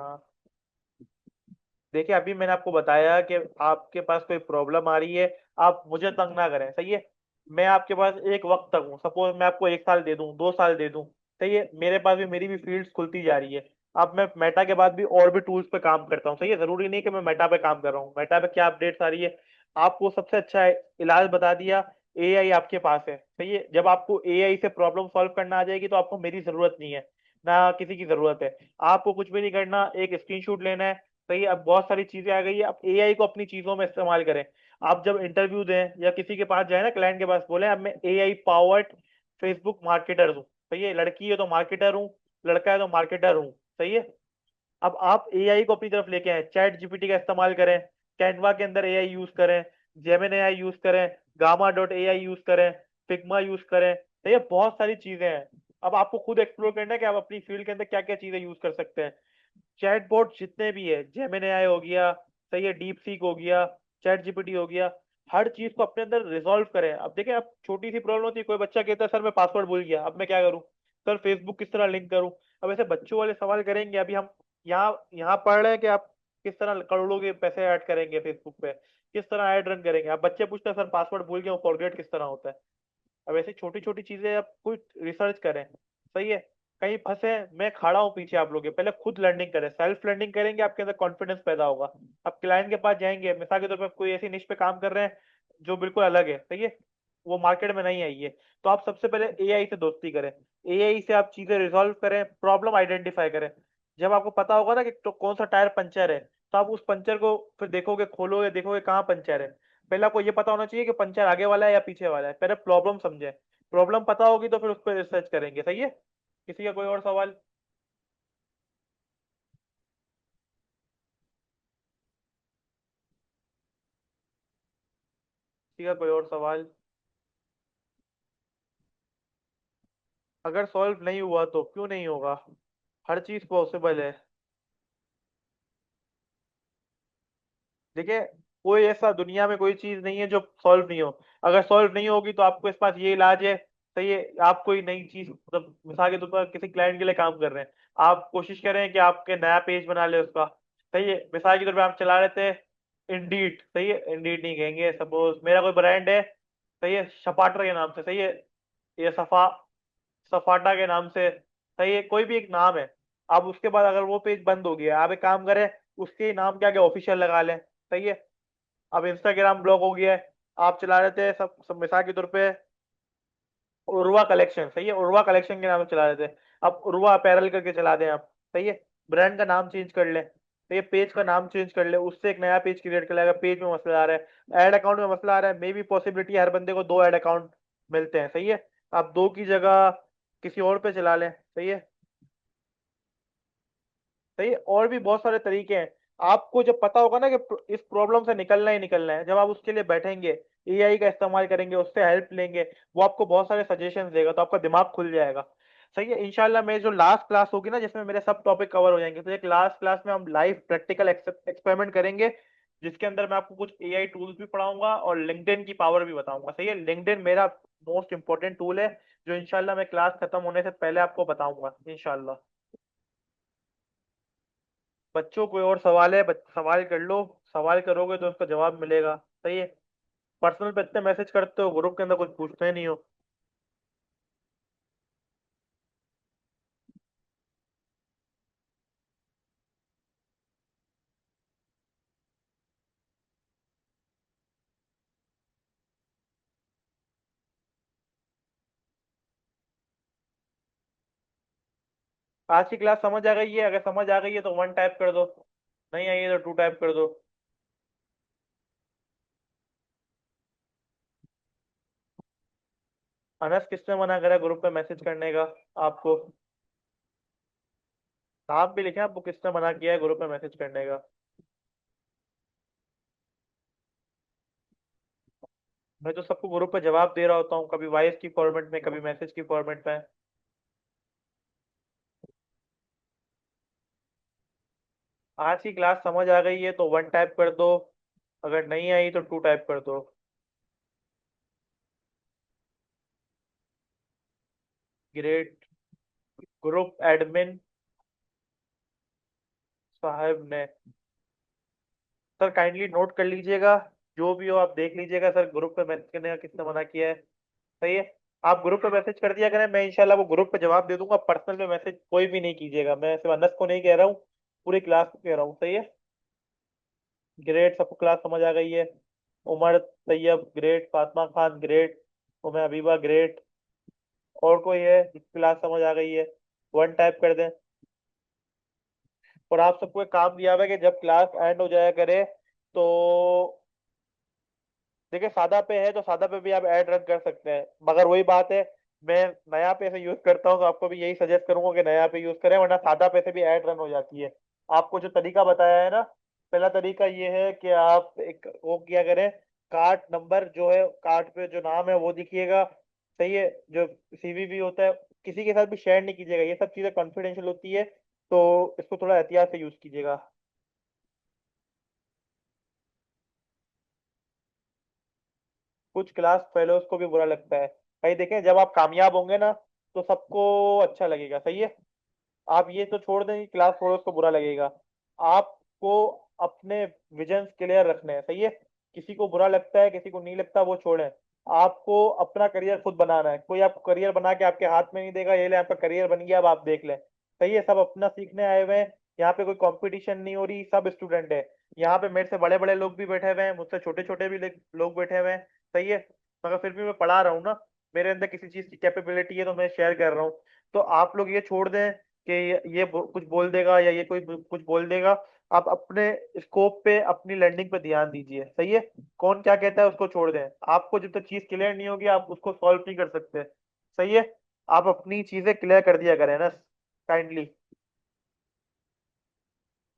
देखिए अभी मैंने आपको बताया कि आपके पास कोई प्रॉब्लम आ रही है, आप मुझे तंग ना करें। सही है, मैं आपके पास एक वक्त तक हूँ, सपोज मैं आपको 1 साल दे दूं, 2 साल दे दूं। सही है, मेरे पास भी मेरी भी फील्ड्स खुलती जा रही है। अब मैं मेटा के बाद भी और भी टूल्स पे काम करता हूँ, सही है। जरूरी नहीं कि मैं मेटा पे काम कर रहा हूँ, मेटा पे क्या अपडेट्स आ रही है आपको सबसे अच्छा इलाज बता दिया। एआई आपके पास है, सही है। जब आपको एआई से प्रॉब्लम सॉल्व करना आ जाएगी तो आपको मेरी जरूरत नहीं है, ना किसी की जरूरत है। आपको कुछ भी नहीं करना, एक स्क्रीनशॉट लेना है, सही है। अब बहुत सारी चीजें आ गई है, अब एआई को अपनी चीजों में इस्तेमाल करें। आप जब इंटरव्यू दें या किसी के पास जाए ना, क्लाइंट के पास, बोले अब मैं एआई पावर्ड फेसबुक मार्केटर हूँ, सही है। लड़की है तो मार्केटर हूँ, लड़का है तो मार्केटर हूँ, सही है। अब आप एआई को अपनी तरफ लेके आए, चैट जीपीटी का इस्तेमाल करें, कैनवा के अंदर एआई यूज करें, जेमिनी एआई यूज करें, गामा डॉट एआई यूज करें, फिग्मा यूज करें, तो ये बहुत सारी चीजें हैं। अब आपको खुद एक्सप्लोर करना है कि आप अपनी फील्ड के अंदर क्या क्या चीजें यूज कर सकते हैं। चैटबॉट जितने भी है, जेमिनी एआई हो गया, सही है, डीप सीक हो गया, चैट जीपीटी हो गया, हर चीज को अपने अंदर रिजॉल्व करें। अब देखिए, अब छोटी सी प्रॉब्लम होती है, कोई बच्चा कहता है सर मैं पासवर्ड भूल गया, अब मैं क्या करूं, सर फेसबुक किस तरह लिंक करूं। अब ऐसे बच्चों वाले सवाल करेंगे। अभी हम यहाँ यहाँ पढ़ रहे हैं कि आप किस तरह करोड़ों के पैसे ऐड करेंगे फेसबुक पे, किस तरह ऐड रन करेंगे। अब बच्चे पूछते हैं सर पासवर्ड भूल गया, फॉरगेट किस तरह होता है। अब ऐसी छोटी छोटी चीजें आप कुछ रिसर्च करें, सही है। कहीं फंसे हैं, मैं खड़ा हूँ पीछे आप लोग के, पहले खुद लर्निंग करें, सेल्फ लर्निंग करेंगे, आपके अंदर कॉन्फिडेंस पैदा होगा। आप क्लाइंट के पास जाएंगे, मिसाल के तौर पर कोई ऐसी निश पे काम कर रहे हैं जो बिल्कुल अलग है, सही है, वो मार्केट में नहीं आई है, तो आप सबसे पहले एआई से दोस्ती करें। एआई से आप चीजें रिजॉल्व करें, प्रॉब्लम आइडेंटिफाई करें। जब आपको पता होगा ना कि तो कौन सा टायर पंचर है, तो आप उस पंचर को फिर देखोगे, खोलोगे, देखोगे कहाँ पंचर है। पहले आपको ये पता होना चाहिए कि पंचर आगे वाला है या पीछे वाला है, पहले प्रॉब्लम समझे। प्रॉब्लम पता होगी तो फिर उस पर रिसर्च करेंगे, सही है। किसी का कोई और सवाल? किसी का कोई और सवाल? अगर सॉल्व नहीं हुआ तो क्यों नहीं होगा, हर चीज पॉसिबल है। देखिए, कोई ऐसा दुनिया में कोई चीज नहीं है जो सॉल्व नहीं हो। अगर सॉल्व नहीं होगी तो आपको इस पास ये इलाज है, सही है। आप कोई नई चीज, मतलब मिसाल के तौर पर किसी क्लाइंट के लिए काम कर रहे हैं, आप कोशिश करें कि आपके नया पेज बना ले उसका, सही है। मिसाल के तौर पर आप चला रहे थे इंडीड, सही है, इंडीड नहीं कहेंगे, सपोज मेरा कोई ब्रांड है, सही है, सपाटर के नाम से, सही है, ये सफा सफाटा के नाम से, सही है, कोई भी एक नाम है। अब उसके बाद अगर वो पेज बंद हो गया, आप एक काम करें, उसके नाम के आगे ऑफिशियल लगा लें, सही है। अब इंस्टाग्राम ब्लॉक हो गया है, आप चला रहे थे सब मिसाल के तौर पे उर्वा कलेक्शन, सही है, उर्वा कलेक्शन के नाम से चला रहे थे, अब उर्वा अपैरल करके चला दें आप, सही है। ब्रांड का नाम चेंज कर ले, तो ये पेज का नाम चेंज कर ले, उससे एक नया पेज क्रिएट कर लेगा। पेज में मसला आ रहा है, ऐड अकाउंट में मसला आ रहा है, मे भी पॉसिबिलिटी हर बंदे को दो ऐड अकाउंट मिलते हैं, सही है। आप दो की जगह किसी और पे चला लें, सही है। सही, और भी बहुत सारे तरीके हैं। आपको जब पता होगा ना कि इस प्रॉब्लम से निकलना ही निकलना है, जब आप उसके लिए बैठेंगे, एआई का इस्तेमाल करेंगे, उससे हेल्प लेंगे, वो आपको बहुत सारे सजेशन देगा, तो आपका दिमाग खुल जाएगा। सही है। इंशाल्लाह मेरी जो लास्ट क्लास होगी ना, जिसमें मेरे सब टॉपिक कवर हो जाएंगे, तो एक लास्ट क्लास में हम लाइव प्रैक्टिकल एक्सपेरिमेंट करेंगे, जिसके अंदर मैं आपको कुछ एआई टूल्स भी पढ़ाऊंगा और लिंक्डइन की पावर भी बताऊंगा, सही है। लिंक्डइन मेरा मोस्ट इंपॉर्टेंट टूल है, जो इंशाल्लाह मैं क्लास खत्म होने से पहले आपको बताऊंगा इंशाल्लाह। बच्चों कोई और सवाल है, सवाल कर लो। सवाल करोगे तो उसका जवाब मिलेगा, सही है। पर्सनल पे इतने मैसेज करते हो, ग्रुप के अंदर कुछ पूछते नहीं हो। आज की क्लास समझ आ गई है? अगर समझ आ गई है तो वन टाइप कर दो, नहीं आई है तो टू टाइप कर दो। अनस किसने मना करा ग्रुप पे मैसेज करने का आपको? नाम भी लिखे आपको, किसने मना किया है ग्रुप पे मैसेज करने का? मैं तो सबको ग्रुप पे जवाब दे रहा होता हूँ, कभी वॉइस की फॉर्मेट में, कभी मैसेज की फॉर्मेट में। आज की क्लास समझ आ गई है तो वन टाइप कर दो, अगर नहीं आई तो टू टाइप कर दो। ग्रेट। ग्रुप एडमिन साहब ने, सर काइंडली नोट कर लीजिएगा, जो भी हो आप देख लीजिएगा, सर ग्रुप पे मैसेज करने का किसने मना किया है, सही है। आप ग्रुप पे मैसेज कर दिया करें, मैं इंशाल्लाह वो ग्रुप पे जवाब दे दूंगा। पर्सनल में मैसेज कोई भी नहीं कीजिएगा, मैं सिर्फ अनस को नहीं कह रहा हूँ, पूरी क्लास को कह रहा हूँ। सही है। ग्रेट, सबको क्लास समझ आ गई है? Umar Tayyab great, Fatima Khan great, Umar Habiba great. और कोई है जिसकी क्लास समझ आ गई है? वन टाइप कर दें। और आप सबको एक काम दिया हुआ है कि जब क्लास एंड हो जाया करे तो देखिए, सादा पे है तो सादा पे भी आप ऐड रन कर सकते हैं, मगर वही बात है, मैं नया पे से यूज करता हूँ तो आपको भी यही सजेस्ट करूंगा कि नया पे यूज करें, वरना सादा पे से भी ऐड रन हो जाती है। आपको जो तरीका बताया है ना, पहला तरीका ये है कि आप एक वो किया करें, कार्ड नंबर जो है, कार्ड पे जो नाम है वो दिखिएगा। सही है। जो सीवीवी होता है, किसी के साथ भी शेयर नहीं कीजिएगा, ये सब चीजें कॉन्फिडेंशियल होती है, तो इसको थोड़ा एहतियात से यूज कीजिएगा। कुछ क्लास फेलोज को भी बुरा लगता है। भाई देखें, जब आप कामयाब होंगे ना तो सबको अच्छा लगेगा। सही है। आप ये तो छोड़ दें कि क्लास फेलोज को बुरा लगेगा। आपको अपने विजन क्लियर रखने हैं। सही है। किसी को बुरा लगता है, किसी को नहीं लगता, वो छोड़ें। आपको अपना करियर खुद बनाना है, कोई आपको करियर बना के आपके हाथ में नहीं देगा, ये ले आपका करियर बन गया, अब आप देख लें। सही है। सब अपना सीखने आए हुए हैं, यहाँ पे कोई कंपटीशन नहीं हो रही, सब स्टूडेंट है। यहाँ पे मेरे से बड़े बड़े लोग भी बैठे हुए हैं, मुझसे छोटे छोटे भी लोग बैठे हुए हैं। सही है। मगर फिर भी मैं पढ़ा रहा हूँ ना, मेरे अंदर किसी चीज की कैपेबिलिटी है तो मैं शेयर कर रहा हूँ। तो आप लोग ये छोड़ दें कि कुछ बोल देगा या ये कोई कुछ बोल देगा। आप अपने स्कोप पे, अपनी लर्निंग पे ध्यान दीजिए। सही है। कौन क्या कहता है उसको छोड़ दें, आपको जब तक चीज क्लियर नहीं होगी आप उसको सॉल्व नहीं कर सकते। सही है। आप अपनी चीजें क्लियर कर दिया करें ना, काइंडली।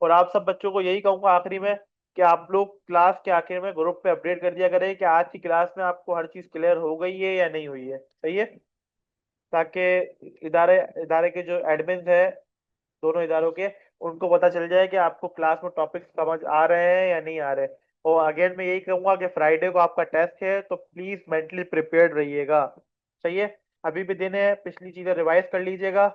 और आप सब बच्चों को यही कहूंगा आखिरी में कि आप लोग क्लास के आखिर में ग्रुप पे अपडेट कर दिया करें कि आज की क्लास में आपको हर चीज क्लियर हो गई है या नहीं हुई है। सही है। ताकि इदारे इदारे के जो एडमिन है, दोनों इदारों के, उनको पता चल जाए कि आपको क्लास में टॉपिक समझ आ रहे हैं या नहीं आ रहे। और अगेन मैं यही कहूंगा कि फ्राइडे को आपका टेस्ट है तो प्लीज मेंटली प्रिपेयर्ड रहिएगा। सही है। अभी भी दिन है, पिछली चीजें रिवाइज कर लीजिएगा।